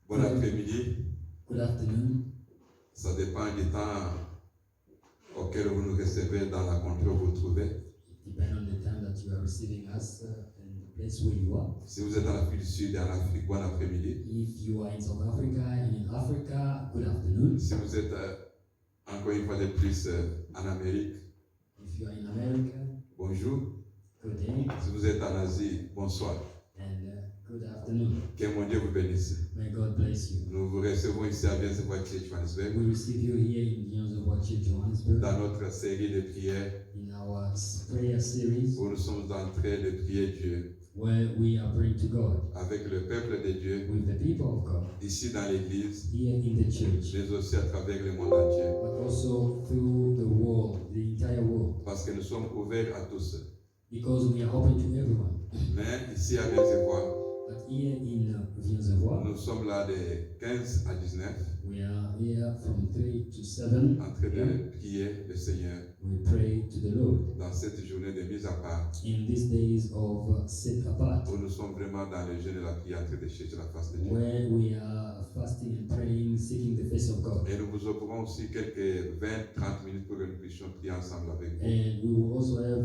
Bon après-midi. Good afternoon. Ça dépend du temps auquel vous nous recevez dans la contrée où vous vous trouvez. It depends on the time that you are receiving us and the place where you are. Si vous êtes en Afrique du Sud et en Afrique, bon après-midi. If you are in South Africa and in Africa, good afternoon. Si vous êtes encore une fois de plus en Amérique, If you are in America, bonjour. good day Si vous êtes en Asie, bonsoir. and good afternoon. Que mon Dieu vous bénisse. May God bless you. Nous vous recevons ici à Viens-Voir Church Johannesburg We receive you here in Viens-Voir Church Johannesburg dans notre série de prières in our prayer series où nous sommes en train de prier Dieu where we are praying to God avec le peuple de Dieu with the people of God ici dans l'église, here in the church, mais aussi à travers le monde entier. but also through the world, the entire world, Parce que nous sommes ouverts à tous. because we are open to everyone. Mais ici à Viens-Voir, But here in Viens-Voir, nous sommes là de 15 à 19 we are here from 3 to 7. en train de prier le Seigneur We pray to the Lord dans cette journée de mise à part in these days of set apart, où nous sommes vraiment dans le jeûne et la prière en train de chercher la face de Dieu. where we are fasting and praying, seeking the face of God. Et nous vous offrons aussi quelques 20-30 minutes pour que nous puissions prier ensemble avec vous. And we will also have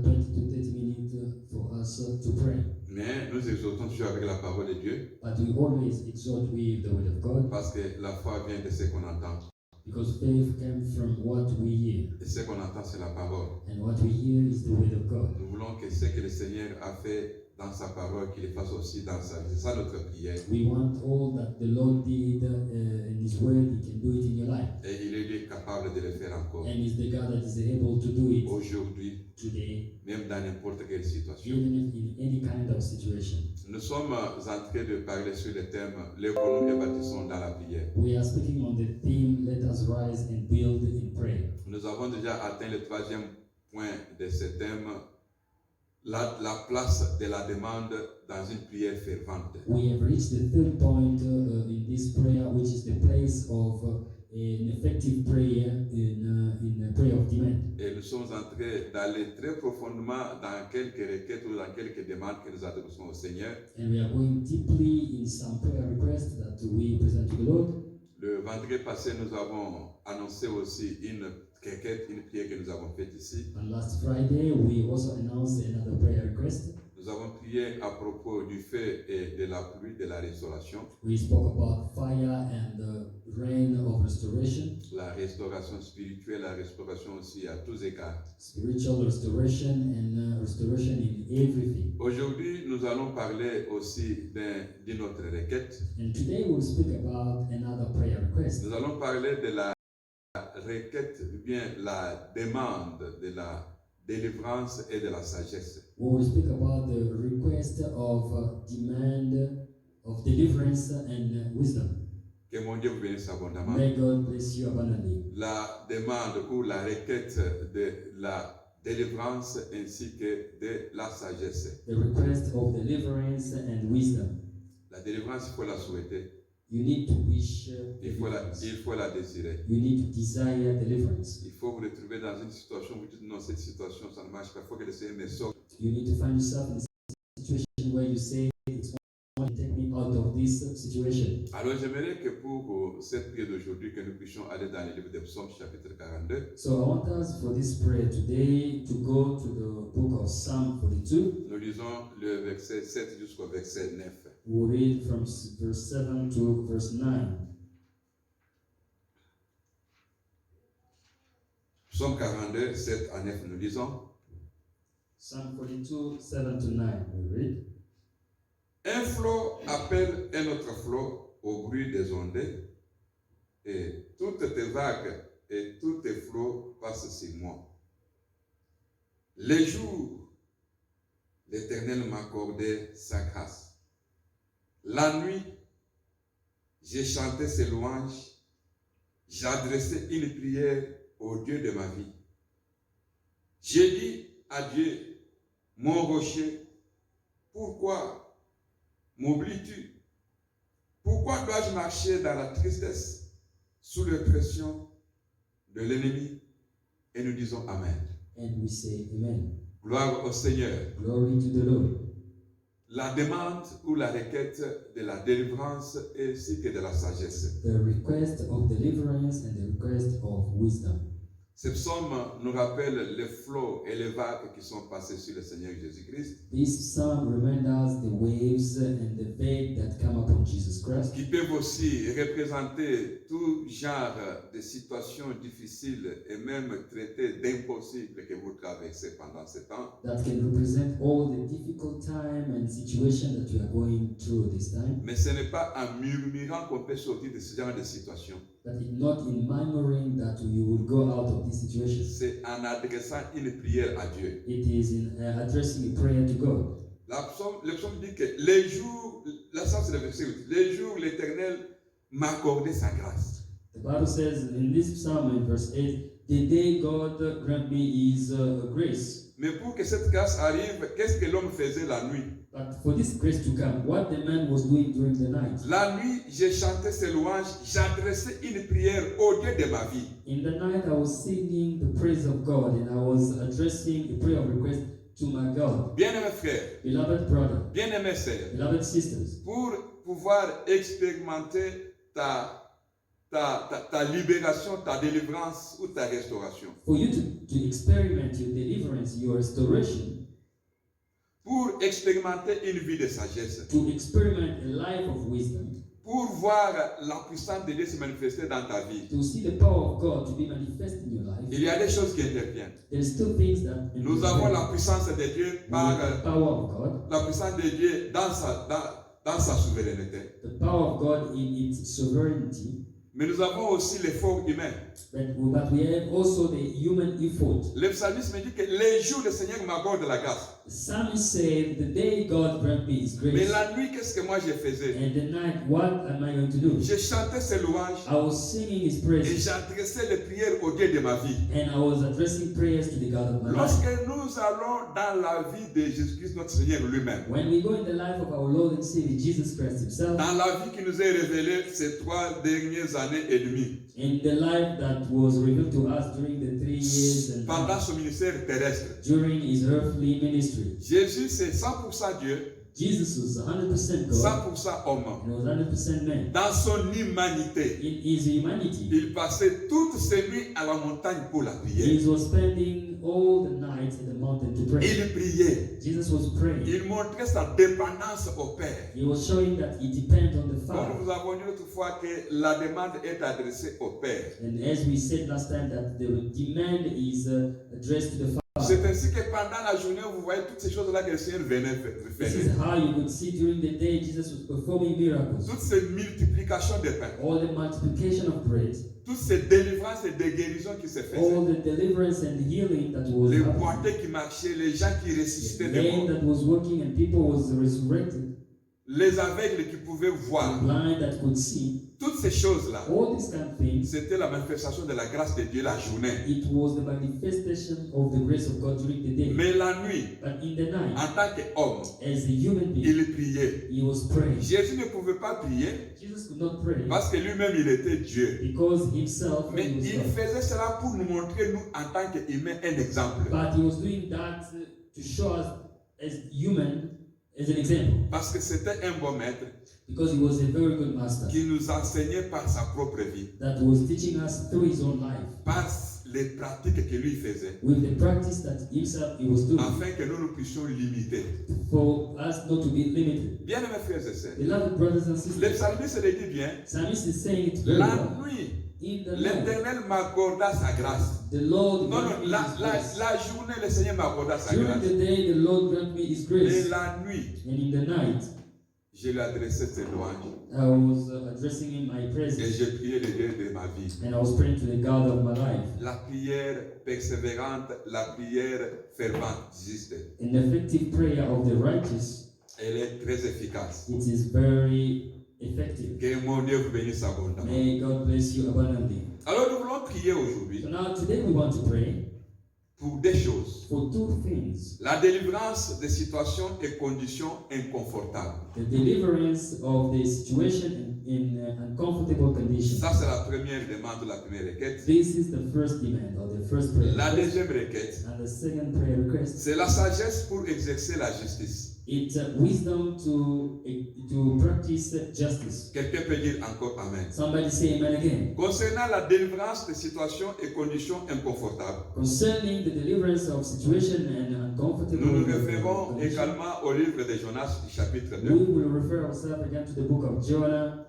20 to 30 minutes for us to pray. Mais nous exhortons toujours avec la parole de Dieu But we always exhort with the word of God, parce que la foi vient de ce qu'on entend. because faith comes from what we hear, Et ce qu'on entend, c'est la parole. and what we hear is the word of God. Nous voulons que ce que le Seigneur a fait dans sa parole, qu'il le fasse aussi dans sa vie. C'est ça notre prière. We want all that the Lord did in His word, He can do it in your life. Et il est capable de le faire encore. And He's the God that is able to do it Aujourd'hui, today, même dans n'importe quelle situation. even if in any kind of situation. Nous sommes en train de parler sur le thème « Lèvons-nous et bâtissons dans la prière ». We are speaking on the theme, let us rise and build in prayer. Nous avons déjà atteint le troisième point de ce thème, la place de la demande dans une prière fervente. We have reached the third point in this prayer, which is the place of an effective prayer in a prayer of demand. Et nous sommes en train d'aller très profondément dans quelques requêtes ou dans quelques demandes que nous adressons au Seigneur. And we are going deeply in some prayer requests that we present to the Lord. Le vendredi passé, nous avons annoncé aussi une requête, une prière que nous avons faite ici. And last Friday, we also announced another prayer request. Nous avons prié à propos du feu et de la pluie, de la restauration. We spoke about fire and the rain of restoration, La restauration spirituelle, la restauration aussi à tous égards. spiritual restoration, and restoration in everything. Aujourd'hui, nous allons parler aussi d'une autre requête. And today we'll speak about another prayer request. Nous allons parler de la requête, ou bien la demande de la délivrance et de la sagesse. We will speak about the request of demand of deliverance and wisdom. Que mon Dieu vous bénisse abondamment. May God bless you abundantly. La demande ou la requête de la délivrance ainsi que de la sagesse. The request of deliverance and wisdom. La délivrance, il faut la souhaiter. You need to wish Il deliverance. faut la désirer. You need to desire deliverance. Il faut vous retrouver dans une situation où vous dites non, cette situation, ça ne marche pas. Il faut que le Seigneur me sorte. You need to find yourself in a situation where you say, it's only take me out of this situation. Alors j'aimerais que pour cette prière d'aujourd'hui, que nous puissions aller dans le livre de Psaumes chapitre 42. So I want us for this prayer today to go to the book of Psalm 42. Nous lisons le verset 7 jusqu'au verset 9. We'll read from verse 7 to verse 9. Psaume 42, 7 à 9, nous lisons. Psalm 42, 7 to 9. We read. Un flot appelle un autre flot au bruit des ondées, et toutes tes vagues et tous tes flots passent sur moi. Les jours, l'Éternel m'accordait sa grâce. La nuit, j'ai chanté ses louanges, j'ai adressé une prière au Dieu de ma vie. J'ai dit à Dieu, mon rocher, pourquoi m'oublies-tu? Pourquoi dois-je marcher dans la tristesse, sous l'oppression de l'ennemi? Et nous disons Amen. And we say Amen. Gloire au Seigneur. Glory to the Lord. la demande ou la requête de la délivrance ainsi que de la sagesse. The request of deliverance and the request of wisdom. Ce psaume nous rappelle les flots et les vagues qui sont passés sur le Seigneur Jésus-Christ, This psalm reminds us the waves and the vague that come upon Jesus Christ, qui peuvent aussi représenter tout genre de situations difficiles et même traiter d'impossibles que vous traversez pendant ce temps. that can represent all the difficult time and situation that you are going through this time. Mais ce n'est pas en murmurant qu'on peut sortir de ce genre de situation. But it's not in murmuring that you will go out of this situation. C'est en adressant une prière à Dieu. It is in addressing a prayer to God. Le psaume dit que les jours, là ça c'est le verset 8, les jours l'Éternel m'a accordé sa grâce. The Bible says in this psalm in verse 8, the day God grant me his grace. Mais pour que cette grâce arrive, qu'est-ce que l'homme faisait la nuit? But for this grace to come, what the man was doing during the night. La nuit, j'ai chanté ses louanges, j'adressais une prière au Dieu de ma vie. In the night I was singing the praise of God and I was addressing a prayer of request to my God. Bien-aimés frères, Beloved brother, bien-aimées sœurs, beloved sisters, pour pouvoir expérimenter ta libération, ta délivrance ou ta restauration, for you to experiment your deliverance, your restoration, pour expérimenter une vie de sagesse, to experiment a life of wisdom, pour voir la puissance de Dieu se manifester dans ta vie, to see the power of God to be manifest in your life, il y a des choses qui interviennent. there's still things that Nous avons la puissance de Dieu par the power of God, la puissance de Dieu dans sa souveraineté. the power of God in its sovereignty, Mais nous avons aussi l'effort humain. but we have also the human effort. Le psalmiste me dit que les jours le Seigneur m'accorde la grâce. The psalmist said, the day God grant me his Mais grace, la nuit, qu'est-ce que moi je faisais? and the night, what am I going to do? Je chantais ses louanges I was singing his et praises, j'adressais les prières au Dieu de ma vie. and I was addressing prayers to the God of my life. Lorsque nous allons dans la vie de Jésus-Christ, notre Seigneur lui-même, When we go in the life of our Lord and Savior Jesus Christ himself, dans la vie qui nous est révélée ces 3 dernières années et demie, in the life that was revealed to us during the 3 years and pendant son ministère terrestre, during his earthly ministry, Jésus c'est 100% Dieu, Jesus was 100% God 100% homme. and was 100% man. Dans son humanité, In his humanity, il passait toutes ses nuits à la montagne pour la prière. he was spending all the nights in the mountain to pray. Il priait. Jesus was praying. Il montrait sa dépendance au Père. He was showing that he depends on the Comme Father. nous avons dit autrefois que la demande est adressée au Père. And as we said last time, that the demand is addressed to the Father. C'est ainsi que pendant la journée, vous voyez toutes ces choses-là que le Seigneur venait This is faire. how you could see during the day Jesus was performing miracles. Toutes ces multiplications de pain, All the multiplication of bread, toutes ces délivrances et des guérisons qui se all faisaient. the deliverance and healing that was Les happening, boiteux qui marchaient, les gens qui the ressuscitaient des lame morts, that was working and people was resurrected, les aveugles qui pouvaient the voir. blind that could see. Toutes ces choses-là, All these kind of things, c'était la manifestation de la grâce de Dieu la journée. it was the manifestation of the grace of God during the day. Mais la nuit, But in the night, en tant qu'homme, as a human being, il priait. he was praying. Jésus ne pouvait pas prier Jesus could not pray parce que lui-même il était Dieu. because himself Mais he was il God. faisait cela pour nous montrer, nous, en tant qu'humains, un exemple. But he was doing that to show us as human, as an example. Parce que c'était un bon maître Because he was a very good master qui nous enseignait par sa propre vie, that was teaching us through his own life, par les pratiques que lui faisait, with the practice that himself he was doing, afin que nous puissions l'imiter. for us not to be limited. Bien aimés frères et sœurs, Beloved brothers and le sisters, psalmiste le dit bien, Psalmist is saying it very la well. nuit, In the night, l'Éternel m'accorda sa grâce. the Lord Non, grant non, me his grace. la journée, le Seigneur m'accorda sa During grâce. the day, the Lord grant me his Et grace. la nuit, And in the night, je lui adressais ses louanges. I was addressing him my Et praises. j'ai prié le Dieu de ma vie. And I was praying to the God of my life. La prière persévérante, la prière fervente, juste. An effective prayer of the righteous, Elle est très efficace. it is very effective. Que mon Dieu vous bénisse abondamment. May God bless you abundantly. Alors nous voulons prier aujourd'hui So now today we want to pray pour des choses. for two things. La délivrance des situations et conditions inconfortables. The deliverance of the situation in uncomfortable conditions. Ça c'est la première demande, la première requête. This is the first demand or the first prayer La request. deuxième requête, And the second prayer request c'est la sagesse pour exercer la justice. It's wisdom to practice justice. Quelqu'un peut dire encore Amen. Somebody say amen again. Concernant la délivrance des situations et conditions inconfortables, Concerning the deliverance of situation and uncomfortable nous nous référons conditions, également au livre de Jonas du chapitre we 2, will refer ourselves again to the book of Jonah,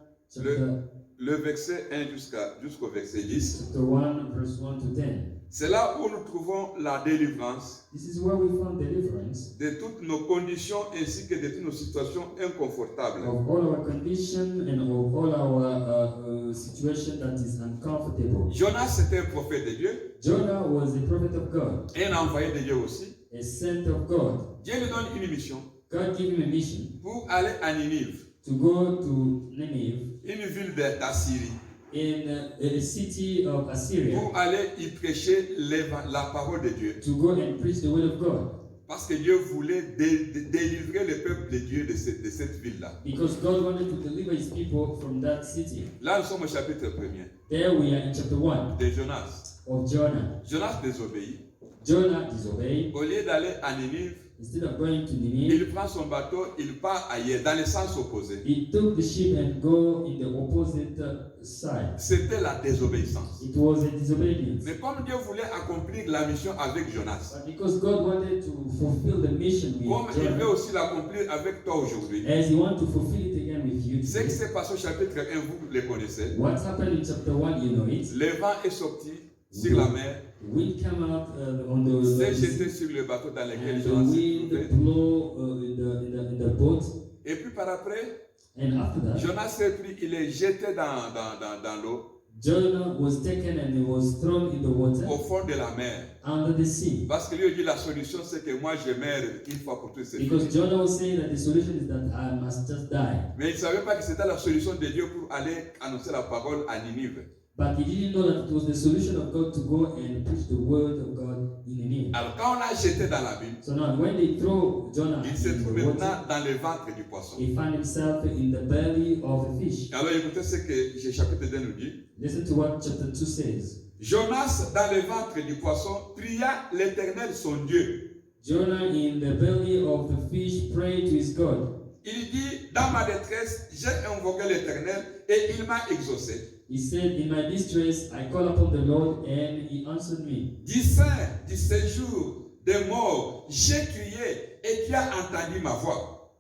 le verset 1 jusqu'au verset 10. chapter 1, verse 1 to 10. C'est là où nous trouvons la délivrance This is where we found deliverance de toutes nos conditions ainsi que de toutes nos situations inconfortables. of all our condition and of all our situation that is uncomfortable. Jonas c'était un prophète de Dieu, Jonah was a prophet of God, et un envoyé de Dieu aussi. a sent of God. Dieu lui donne une mission God gave him a mission pour aller à Ninive, to go to Nineveh, une ville d'Assyrie, in a city of Assyria, pour aller y prêcher la parole de Dieu. to go and preach the word of God. Parce que Dieu voulait délivrer le peuple de Dieu de cette ville-là. Because God wanted to deliver his people from that city. Là, nous sommes au chapitre 1er There we are in chapter 1 de Jonas. of Jonah. Jonas désobéit. Jonah disobeyed. Au lieu d'aller à Ninive, Instead of going to Nineveh, il prend son bateau, il part ailleurs, dans le sens opposé. he took the ship and go in the opposite side. C'était la désobéissance. It was a disobedience. Mais comme Dieu voulait accomplir la mission avec Jonas, But because God wanted to fulfill the mission comme with il veut Jonah, aussi l'accomplir avec toi aujourd'hui, as he wants to fulfill it again with you, ce qui today, s'est passé au chapitre 1, vous le connaissez. what's happened in chapter 1, you know it. Le vent est sorti sur la mer, The wind came out on the s'est sea, jeté sur le bateau dans lequel and the Jonas se wind trouvait. blew in the boat. Et puis par après, And after that, Jonas s'est pris, il est jeté dans l'eau, Jonah was taken and he was thrown in the water au fond de la mer. under the sea. Parce que lui a dit la solution, c'est que moi je meurs une fois pour toutes ces Because choses. Jonah was saying that the solution is that I must just die. Mais il ne savait pas que c'était la solution de Dieu pour aller annoncer la parole à Ninive. But he didn't know that it was the solution of God to go and preach the word of God in Nineveh. Alors quand on l'a jeté dans la Bible, So now when they throw Jonah il se in trouve the water, maintenant dans le ventre du poisson. he found himself in the belly of a fish. Alors écoutez ce que le chapitre 2 nous dit. Listen to what chapter 2 says. Jonas dans le ventre du poisson pria l'Éternel son Dieu. Jonah in the belly of the fish prayed to his God. Il dit, dans ma détresse, j'ai invoqué l'Éternel et il m'a exaucé. He said, in my distress, I called upon the Lord and he answered me. Du sein, du séjour des morts, j'ai crié et tu as entendu ma voix.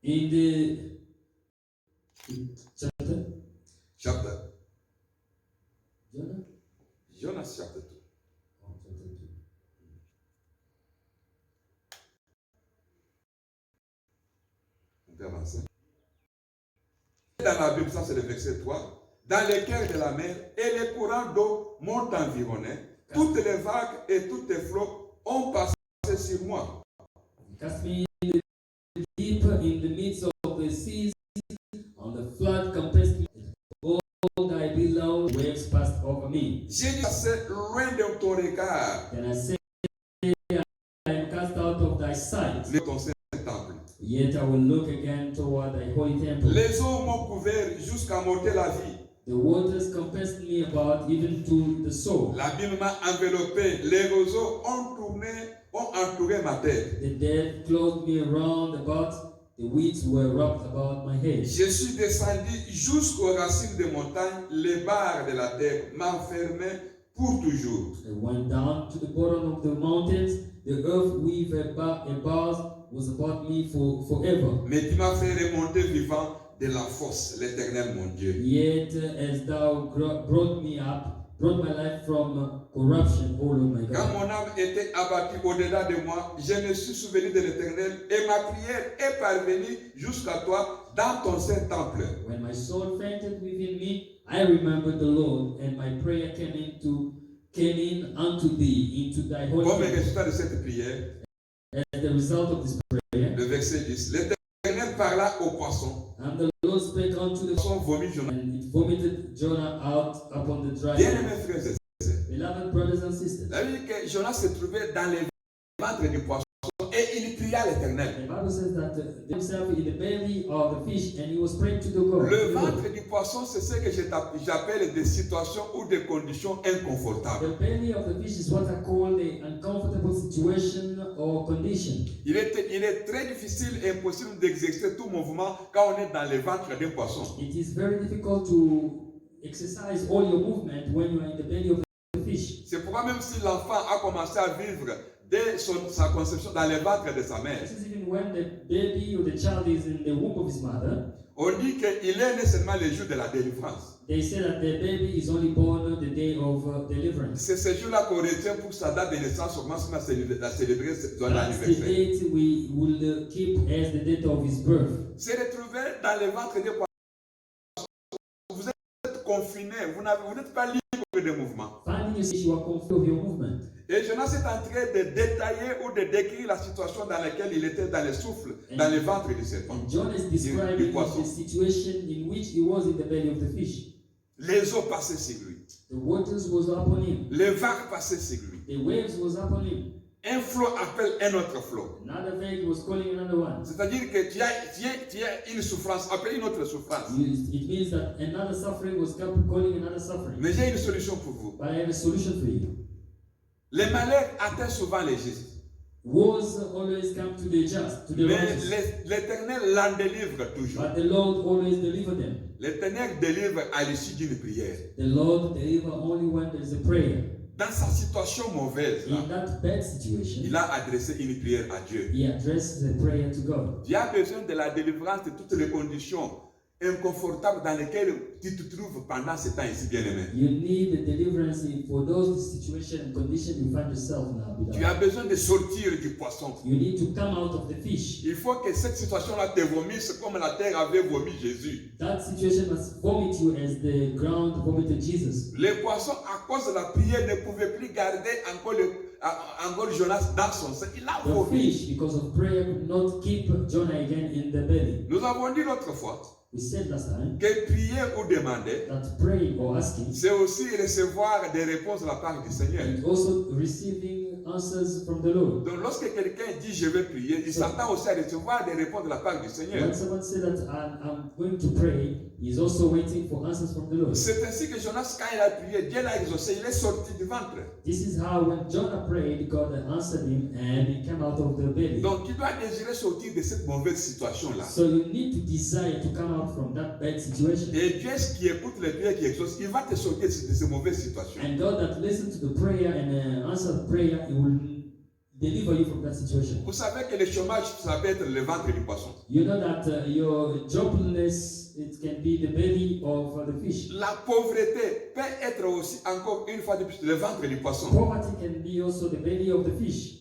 In the chapter, Chapter. Jonah? Jonas chapter 2. Oh, chapter 2. On peut avancer. Dans la Bible, ça c'est le verset 3. Dans les cœurs de la mer et les courants d'eau m'ont environné. Toutes les vagues et tous les flots ont passé sur moi. Cast me in the deep in the midst of the seas, on the flood compassed me. All thy billows waves passed over me. J'ai dit, c'est loin de ton regard, Then I said, I am cast out of thy sight. ton Saint-Temple. Yet I will look again toward thy holy temple. Les eaux m'ont couvert jusqu'à m'ôter la vie. The waters compassed me about, even to the soul. L'abîme m'a enveloppé. Les roseaux ont entouré ma tête. The dead clothed me round about. The weeds were wrapped about my head. Je suis descendu jusqu'aux racines des montagnes. Les barres de la terre m'enfermaient pour toujours. I went down to the bottom of the mountains. The earth with a bars was about me forever. Mais tu m'as fait remonter vivant de la fosse, l'Éternel mon Dieu. Yet as thou brought my life from corruption, O Lord my Quand God. mon âme était abattue au-delà de moi, je me suis souvenu de l'Éternel et ma prière est parvenue jusqu'à toi dans ton Saint-Temple. When my soul fainted within me, I remembered the Lord, and my prayer came in unto thee, into thy holy Comme temple. résultat de cette prière, As the result of this prayer, le verset 10, l'Éternel parla au poisson. and the Lord spake unto the Le poisson vomit Jonas. and it vomited Jonah out upon the dry Bien land. aimés frères et sœurs, Beloved brothers and sisters, la Bible dit que Jonas se trouvait dans les ventres du poisson et il pria l'Éternel. l'Éternel. The Bible says that himself in the belly of the fish and he was praying to the God. Le ventre du poisson, c'est ce que j'appelle des situations ou des conditions inconfortables. The belly of the fish is what I call the uncomfortable situation or condition. Il est très difficile et impossible d'exercer tout mouvement quand on est dans le ventre d'un poisson. It is very difficult to exercise all your movement when you are in the belly of the fish. C'est pourquoi même si l'enfant a commencé à vivre dès sa conception dans le ventre de sa mère, This is even when the baby or the child is in the womb of his mother. on dit qu'il est né seulement le jour de la délivrance. They say that the baby is only born the day of deliverance. C'est ce jour-là qu'on retient pour sa date de naissance, on commence à célébrer son That's the anniversaire. date we will keep as the date of his birth. Se retrouver dans le ventre des poissons, vous êtes confiné, vous n'êtes pas libre de mouvement. Finding yourself, you are confused of your movement. Et Jonas est en train de détailler ou de décrire la situation dans laquelle il était dans le souffle, dans le ventre du serpent. And John is describing the situation in which he was in the belly of the fish. Les eaux passaient sur lui. The waters was upon him. Les vagues passaient sur lui. The waves was upon him. Un flot appelle un autre flot. Another vague was calling another one. C'est-à-dire que tu as une souffrance, appelle une autre souffrance. It means that another suffering was calling another suffering. Mais j'ai une solution pour vous. But I have a solution for you. Les malheurs atteignent souvent les justes. Wars always come to the just, to the Mais righteous. l'Éternel l'en délivre toujours. But the Lord always deliver them. L'Éternel délivre à l'issue d'une prière. The Lord deliver only when there is a prayer. Dans sa situation mauvaise, là, In that bad situation, il a adressé une prière à Dieu. he addresses a prayer to God. Tu as besoin de la délivrance de toutes les conditions inconfortables dans lesquelles tu te trouves pendant ce temps ici, bien-aimé. You need the deliverance for those situations and conditions you find yourself now. Tu as besoin de sortir du poisson. You need to come out of the fish. Il faut que cette situation-là te vomisse comme la terre avait vomi Jésus. That situation must vomit you as the ground vomited Jesus. Les poissons, à cause de la prière, ne pouvaient plus garder encore Jonas dans son sein. Il a The vomi. fish, because of prayer, could not keep Jonah again in the belly. Nous avons dit l'autre fois We said last time que prier ou demander, that praying or asking c'est aussi recevoir des réponses de la part du Seigneur. and also receiving answers from the Lord. Donc lorsque quelqu'un dit je vais prier, il s'attend aussi à recevoir des réponses de la part du Seigneur. When someone says that I'm going to pray, he's also waiting for answers from the Lord. C'est ainsi que Jonas, quand il a prié, Dieu l'a exaucé, il est sorti du ventre. This is how when Jonah prayed, God answered him and he came out of the belly. Donc tu dois désirer sortir de cette mauvaise situation-là. So you need to desire to come out from that bad situation. Et Dieu qui écoute les prières qui exauce, il va te sortir de ces mauvaises situations. And God that listens to the prayer and answers prayer, He will deliver you from that situation. Vous savez que le chômage, ça peut être le ventre du poisson. You know that your joblessness, it can be the belly of the fish. La pauvreté peut être aussi, encore une fois de plus, le ventre du poisson. Poverty can be also the belly of the fish.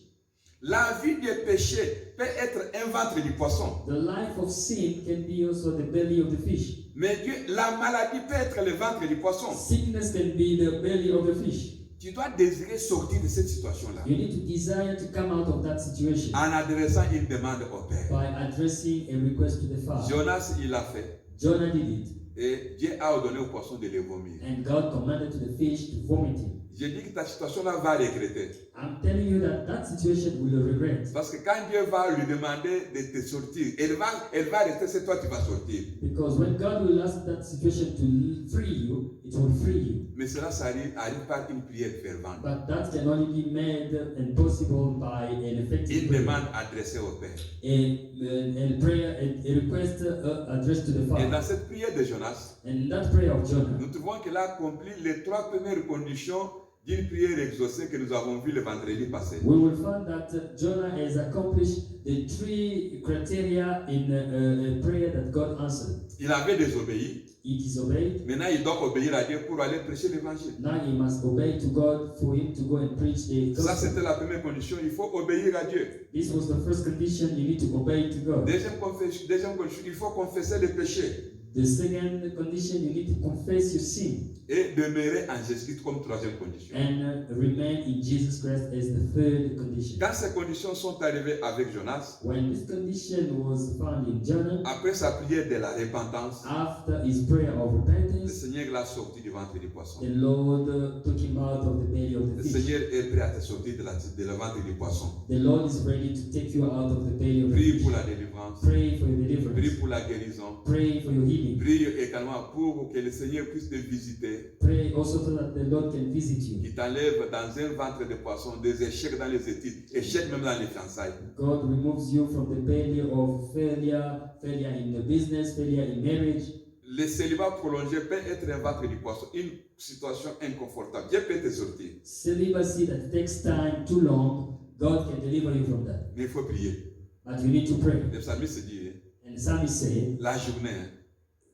La vie du péché peut être un ventre du poisson. The life of sin can be also the belly of the fish. Mais Dieu, la maladie peut être le ventre du poisson. Sickness can be the belly of the fish. Tu dois désirer sortir de cette situation-là You need to desire to come out of that situation en adressant une demande au Père. by addressing a request to the Father. Jonas, il l'a fait. Jonah did it, Et Dieu a ordonné au poisson de le vomir. and God commanded to the fish to vomit him. Je dis que ta situation-là va regretter. I'm telling you that that situation will regret. Parce que quand Dieu va lui demander de te sortir, elle va rester, c'est toi qui vas sortir. Because when God will ask that situation to free you, it will free you. Mais cela, ça arrive par une prière fervente. But that can only be made and possible by an effective Une prayer. demande adressée au Père. A prayer, a request addressed to the Et Father. dans cette prière de Jonas, And that prayer of Jonah, nous trouvons qu'il a accompli les 3 premières conditions d'une prière exaucée que nous avons vu le vendredi passé. we will find that Jonah has accomplished the 3 criteria in a prayer that God answered. Il avait désobéi. He disobeyed. Maintenant, il doit obéir à Dieu pour aller prêcher l'évangile. Now he must obey to God for him to go and preach the Ça, gospel. c'était la première condition. Il faut obéir à Dieu. This was the first condition. You need to obey to God. Deuxième condition, il faut confesser les péchés. The second condition, you need to confess your sin et demeurer en Jésus-Christ comme troisième condition. and remain in Jesus Christ as the third condition. Quand ces conditions sont arrivées avec Jonas, When this condition was found in Jonah, après sa prière de la repentance, after his prayer of le repentance, Seigneur l'a sorti du ventre du poisson. the Lord took him out of the belly of Le the fish. Seigneur est prêt à te sortir de le ventre du poisson. The Lord is ready to take you out of the belly of the Prie fish. pour la délivrance, Pray for your prie deliverance. pour la guérison, Pray for your healing. prie également pour que le Seigneur puisse te visiter, Pray also so that the Lord can visit you. qui t'enlève dans un ventre de poisson des échecs dans les études, échecs même dans les fiançailles. God removes you from the belly of failure, failure in the business, failure in marriage. Le célibat prolongé peut être un ventre du poisson, une situation inconfortable. Dieu peut te sortir, Celibacy that takes time too long, God can deliver you from that. mais il faut prier. But you need to pray. Le psalmiste dit, And the psalmist said, la journée,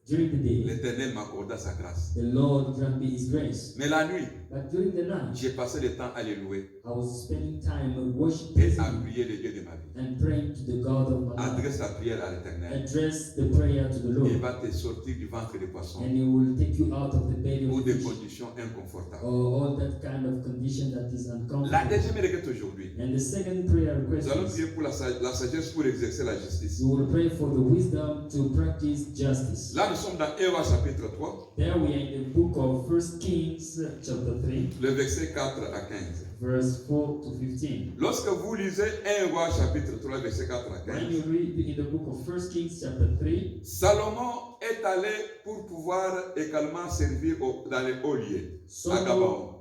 during the day, l'Éternel m'accorda sa grâce. the Lord grant me his grace. Mais la nuit, But during the night, j'ai passé le temps à le louer I was spending time worshiping et à Him prier le Dieu de ma vie. and praying to the God of my life. Adresse ta prière à l'Éternel. Address the prayer to the Il Lord, va te sortir du ventre du poisson and He will take you out of the belly ou of des the fish, conditions inconfortables. or all that kind of condition that is La uncomfortable. deuxième requête aujourd'hui, And the second prayer request nous allons is, prier pour la sagesse pour exercer la justice. we will pray for the wisdom to practice justice. Là, nous sommes dans 1 Roi chapitre 3, There we are in the book of 1 Kings, chapter 3, le verset 4 à 15. verse 4 to 15. Lorsque vous lisez 1 Roi chapitre 3, verset 4 à When 15, you read in the book of 1 Kings, chapter 3, Salomon est allé pour pouvoir également servir dans les hauts lieux, à Gabaon,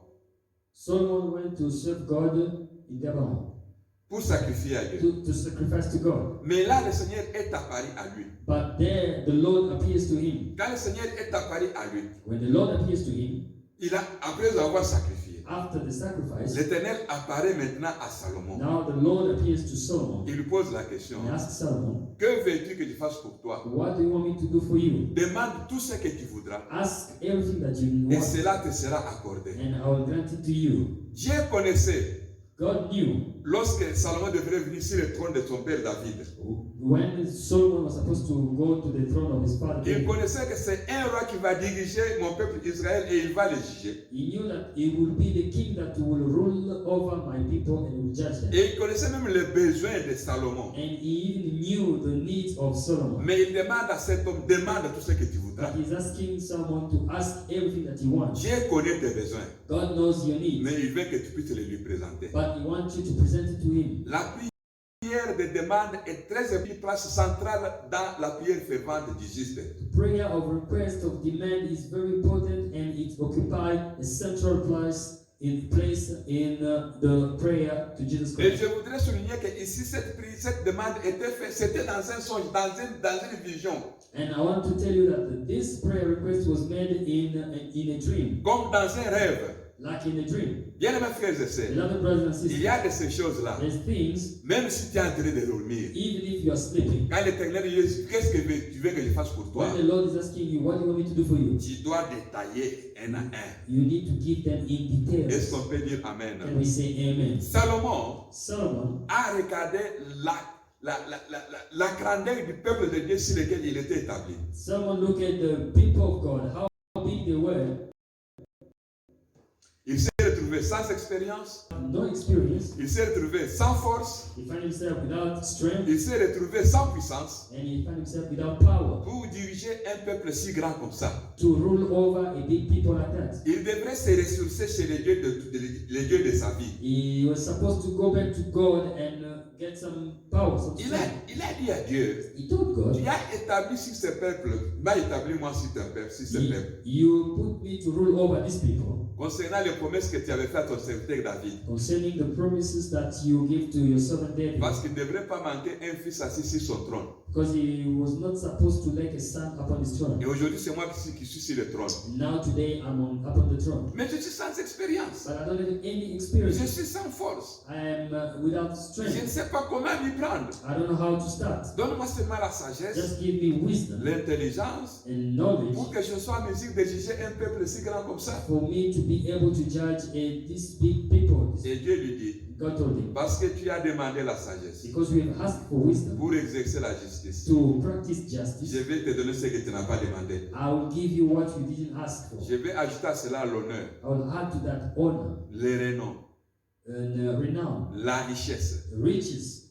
Solomon went to serve God in Gabon, pour sacrifier à Dieu. to sacrifice to God. Mais là, le Seigneur est apparu à lui. But there the Lord appears to him. Quand le Seigneur est apparu à lui, When the Lord appears to him, après avoir sacrifié, after the sacrifice, l'Éternel apparaît maintenant à Salomon. now the Lord appears to Solomon Il lui pose la question, and asks Solomon, que veux-tu que je fasse pour toi? what do you want me to do for you? Demande tout ce que tu voudras Ask everything that you et want, cela te sera accordé. and I will grant it to you. Dieu connaissait God knew lorsque Salomon devrait venir sur le trône de son père David. when Solomon was supposed to go to the throne of his father Il David, connaissait que c'est un roi qui va diriger mon peuple Israël et il va le juger. he knew that he will be the king that will rule over my people and will judge them. Et il connaissait même les besoins de Salomon. And he even knew the needs of Solomon. Mais il demande à cet homme, demande tout ce que tu voudras. But he's asking someone to ask everything that he wants. Dieu connaît tes besoins, God knows your needs, mais il veut que tu puisses les lui présenter. but he wants you to present it to him. La prière de demande est très importante, place centrale dans la prière fervente du juste. Prayer of request of demand is very important, and it occupies a central place in the prayer to Jesus Et Christ. je voudrais souligner que ici cette demande était faite, c'était dans un songe, dans une vision, And I want to tell you that this prayer request was made in a dream, comme dans un rêve. like in a dream. Bien aimés frères et sœurs, Beloved brothers and il y sisters, a de ces choses-là, there's things, même si tu es en train de dormir, even if you are sleeping, quand l'Éternel dit, qu'est-ce que tu veux que je fasse pour toi? when the Lord is asking you, what do you want me to do for you? Tu dois détailler un à un. You need to give them in Est-ce details. qu'on peut dire Amen? Can we say amen? Salomon Solomon a regardé la grandeur du peuple de Dieu sur lequel il était établi. Someone look at the people of God, how big they were, Il s'est retrouvé sans expérience, no experience. il s'est retrouvé sans force, He found himself without strength, il s'est retrouvé sans puissance and he found himself without power pour diriger un peuple si grand comme ça. to rule over a big people like that. Il devrait se ressourcer chez les dieux de sa vie. He was supposed to go back to God and get some power, some Il strength. a dit à Dieu, He told God, tu as établi sur ce peuple, m'a établi moi sur ton peuple, sur ce peuple. you put me to rule over these people. Concernant les promesses que tu avais faites à ton serviteur David. Concerning the promises that you give to your servant David, Parce qu'il ne devrait pas manquer un fils assis sur son trône. because he was not supposed to lack a son upon his throne. Et aujourd'hui, c'est moi qui suis sur le trône. Now today I'm upon the throne, Mais je suis sans expérience. but I don't have any Je experience. suis sans force. I am without Je ne strength. sais pas comment m'y prendre. I don't know how to start. Donne-moi seulement la sagesse, Just give me wisdom l'intelligence, and knowledge pour que je sois en mesure de juger un peuple si grand comme ça. for me to be able to judge these big people. Et Dieu lui dit, God told him, parce que tu as demandé la sagesse because we have asked for wisdom pour exercer la justice, to practice je justice, vais te donner ce que tu n'as pas demandé. I will give you what you didn't ask for. Je vais ajouter à cela l'honneur, I will add to that honor le renom, and renown, la richesse. riches.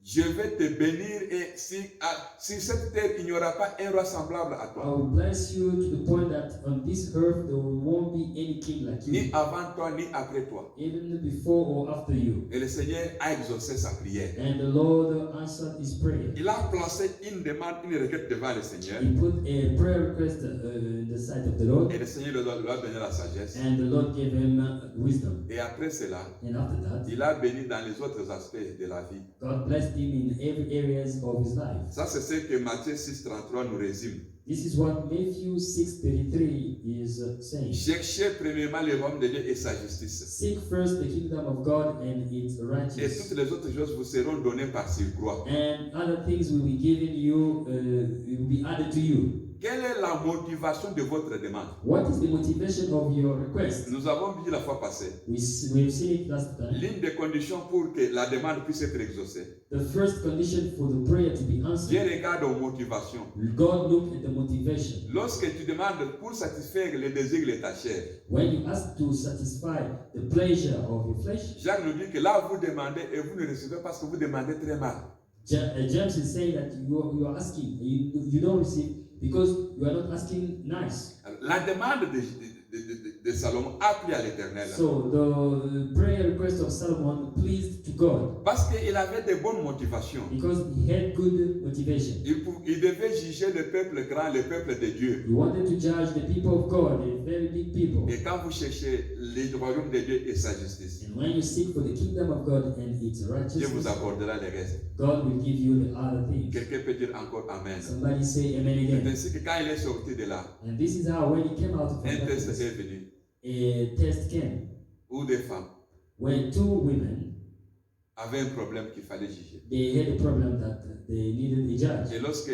Je vais te bénir et sur cette terre, il n'y aura pas un roi semblable à I toi. will bless you to the point that on this earth there won't be any king like Ni you, avant toi, ni après toi. even before or after you. Et le Seigneur a exaucé sa prière. And the Lord answered his prayer. Il a placé une demande, une requête devant le Seigneur. He put a prayer request in the sight of the Lord, Et le Seigneur lui a donné la sagesse. and the Lord gave him wisdom. Et après cela, And after that, il a béni dans les autres aspects de la vie. God blessed him in every areas of his life. Ça, c'est ce que Matthieu 6,33 nous résume. This is what Matthew 6:33 is saying. Cherchez premièrement le royaume de Dieu et sa justice. Seek first the kingdom of God and its Et righteousness, toutes les autres choses vous seront données par surcroît. and other things will be given you, will be added to you. Quelle est la motivation de votre demande? What is the motivation of your request? Nous avons vu la fois passée. We've seen it last time. L'une des conditions pour que la demande puisse être exaucée. The first condition for the prayer to be Dieu answered, regarde aux motivations. God look at the motivation. Lorsque tu demandes pour satisfaire les désirs de ta chair, When you ask to satisfy the pleasure of your flesh, Jacques nous dit que là vous demandez et vous ne recevez pas parce que vous demandez très mal. James is saying that you are asking, you don't receive because you are not asking nice. La demande de Salomon a plu à l'Éternel. So the prayer request of Solomon pleased to God Parce qu'il avait de bonnes motivations. because he had good motivation. Il devait juger le peuple grand, le peuple de Dieu. He wanted to judge the people of God, the very big people. Et quand vous cherchez le royaume de Dieu et sa justice, And when you seek for the kingdom of God and its Dieu vous righteousness, accordera le reste. God will give you the other things. Quelqu'un peut dire encore Amen. Somebody say amen C'est again. ainsi que quand il est sorti de là, And this is how when he came out from un that test place, est venu. a test came Où des femmes when two women, avaient un problème qu'il fallait juger. they had a problem that they needed a judge. Et lorsque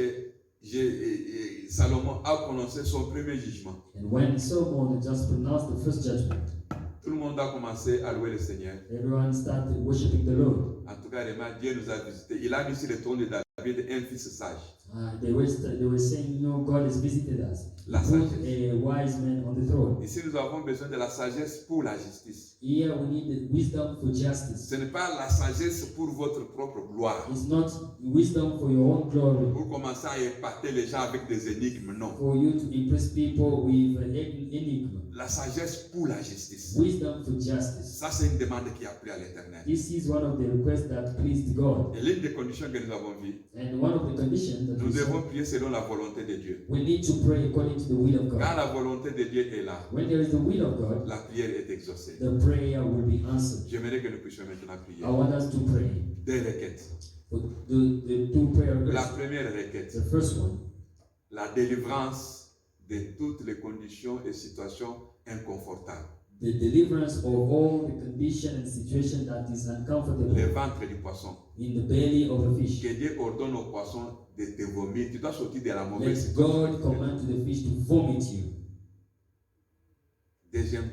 Salomon a prononcé son premier jugement, And when Solomon just pronounced the first judgment, tout le monde a commencé à louer le Seigneur. everyone started worshiping the Lord. En tout cas, vraiment, Dieu nous a visités. Il a mis sur le trône de David un fils sage. They were saying, you know, God has visited us. La Put sagesse. a wise man on the throne. Ici, nous avons besoin de la sagesse pour la justice. Here we need the wisdom for justice. Ce n'est pas la sagesse pour votre propre gloire. It's not wisdom for your own glory, Pour commencer à épater les gens avec des énigmes, non. for you to impress people with an enigma. La sagesse pour la justice. Wisdom for justice. Ça, c'est une demande qui a plu à l'Éternel. This is one of the requests that pleased God. Et l'une des conditions que nous avons vues, And one of the conditions that nous we devons saw, prier selon la volonté de Dieu. we need to pray according to the will of Quand God. la volonté de Dieu est là, When there is the will of God, la prière est exaucée. the prayer will be answered. J'aimerais que nous puissions maintenant prier. I want us to pray Deux requêtes. for the two prayer La requests. première requête, The first one, la délivrance de toutes les conditions et situations inconfortables. the deliverance of all the condition and situation that is uncomfortable Le ventre du poisson. in the belly of a fish. Que Dieu ordonne au poisson de te vomir. Tu dois sortir de la mauvaise Let situation. God command to the fish to vomit you. Deuxième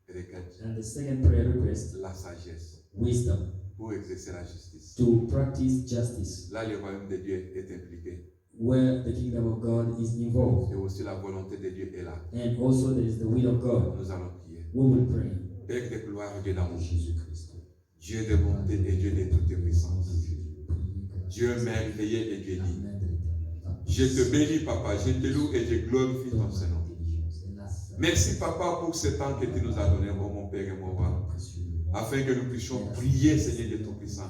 requête, And the second prayer request, la sagesse wisdom pour exercer la justice. to practice justice, Là, le royaume de Dieu est impliqué. where the kingdom of God is involved. Et aussi la volonté de Dieu est là. And also there is the will of God. Nous allons prier. We will pray. Père de gloire, Dieu d'amour, Jésus-Christ. Dieu de bonté et Dieu de toute puissance. Dieu merveilleux et Dieu dit. Je te bénis, Papa, je te loue et je glorifie ton Seigneur. Merci, Papa, pour ce temps que tu nous as donné, oh mon Père et mon roi, afin que nous puissions prier, Seigneur de Tout-Puissant.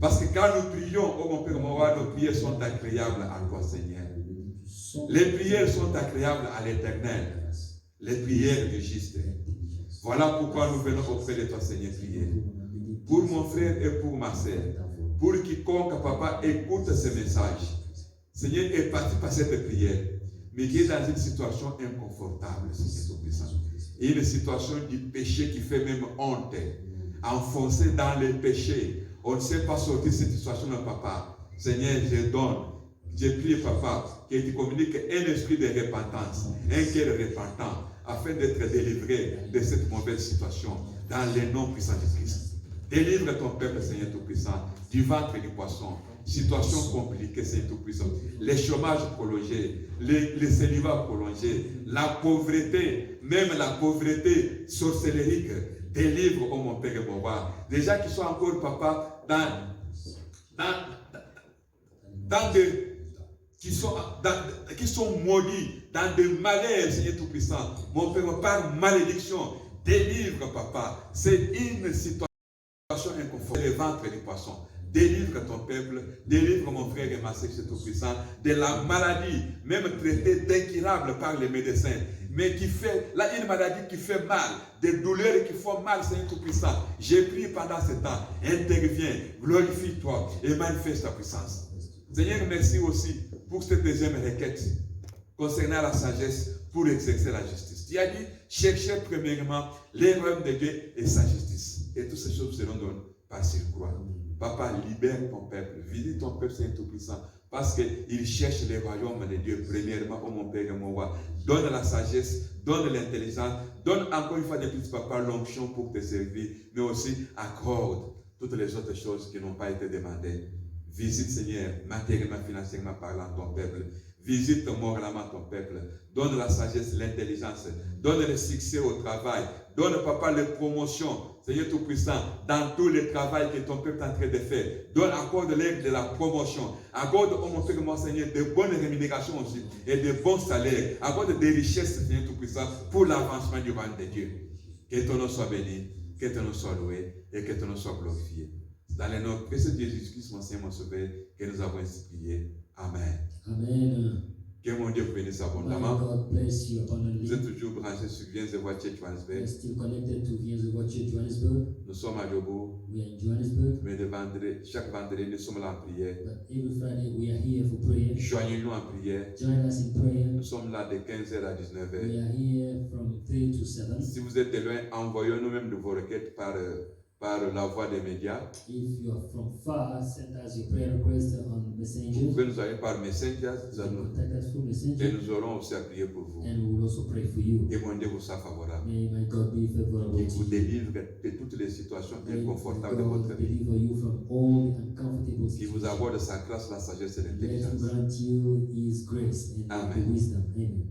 Parce que quand nous prions, oh mon Père et mon roi, nos prières sont agréables à toi, Seigneur. Les prières sont agréables à l'Éternel. Les prières du juste. Voilà pourquoi nous venons auprès de toi, Seigneur, prier. Pour mon frère et pour ma sœur. Pour quiconque, Papa, écoute ce message. Seigneur, est parti par cette prière, mais qui est dans une situation inconfortable, Seigneur Tout-Puissant. Et une situation du péché qui fait même honte. Enfoncé dans le péché. On ne sait pas sortir de cette situation, Papa. Seigneur, je donne. Je prie, Papa, que tu communiques un esprit de repentance, un cœur repentant, afin d'être délivré de cette mauvaise situation, dans le nom puissant de Christ. Délivre ton peuple, Seigneur Tout-Puissant, du ventre du poisson. Situation compliquée, Seigneur Tout-Puissant. Les chômages prolongés, les célibats prolongés, la pauvreté, même la pauvreté sorcellérique. Délivre, oh mon Père et mon roi. Des gens qui sont encore, papa, qui sont maudits dans des malaises, Seigneur Tout-Puissant. Mon Père, par malédiction, délivre, papa. C'est une situation inconfortable. Le ventre du poisson. Délivre ton peuple, délivre mon frère et ma sœur, Seigneur Tout-Puissant, de la maladie, même traitée d'incurable par les médecins, mais qui fait, là, une maladie qui fait mal, des douleurs qui font mal, Seigneur Tout-Puissant. J'ai prié pendant ce temps, interviens, glorifie-toi et manifeste ta puissance. Seigneur, merci aussi pour cette deuxième requête concernant la sagesse pour exercer la justice. Tu as dit, cherchez premièrement les royaumes de Dieu et sa justice. Et toutes ces choses seront données par surcroît. Papa, libère ton peuple, visite ton peuple, Seigneur Tout-Puissant, parce qu'il cherche les royaumes de Dieu, premièrement, oh mon Père et mon roi. Donne la sagesse, donne l'intelligence, donne encore une fois de plus, papa, l'onction pour te servir, mais aussi accorde toutes les autres choses qui n'ont pas été demandées. Visite, Seigneur, matériellement, financièrement parlant, ton peuple. Visite moralement ton peuple. Donne la sagesse, l'intelligence. Donne le succès au travail. Donne, papa, les promotions. Seigneur Tout-Puissant, dans tous les travaux que ton peuple est en train de faire. Donne, accorde l'aide de la promotion. Accorde, oh mon Père, mon Seigneur, de bonnes rémunérations aussi. Et de bons salaires. Accorde des richesses, Seigneur Tout-Puissant, pour l'avancement du royaume de Dieu. Que ton nom soit béni. Que ton nom soit loué. Et que ton nom soit glorifié. Dans le nom précieux de Jésus-Christ, mon Seigneur, mon Sauveur, que nous avons ainsi prié. Amen. Amen. Que mon Dieu vous bénisse abondamment. God bless you abundantly. Vous êtes toujours branchés sur Viens-et-Voir Church Johannesburg. We're still connected to Viens-et-Voir Church Johannesburg. Nous sommes à Yobo. We are in Johannesburg. Mais chaque vendredi, nous sommes là en prière. But every Friday we are here for prayer. Joignez-nous en prière. Join us in prayer. Nous sommes là de 15h à 19h. We are here from 3 to 7. Si vous êtes de loin, envoyez-nous même de vos requêtes par la voie des médias. If you are from far, send us your prayer request on Vous Messenger. pouvez nous envoyer par Messenger. Contact us through Et Messenger, nous aurons aussi à prier pour vous. and we will also pray for you. Que mon Dieu vous soit favorable. May my God be favorable Qu'il to vous you. délivre de toutes les situations May inconfortables de votre God vie. deliver you from all the uncomfortable Qu'il vous situations. accorde sa grâce, la sagesse et Let him l'intelligence. grant you his grace and Amen. wisdom. Amen.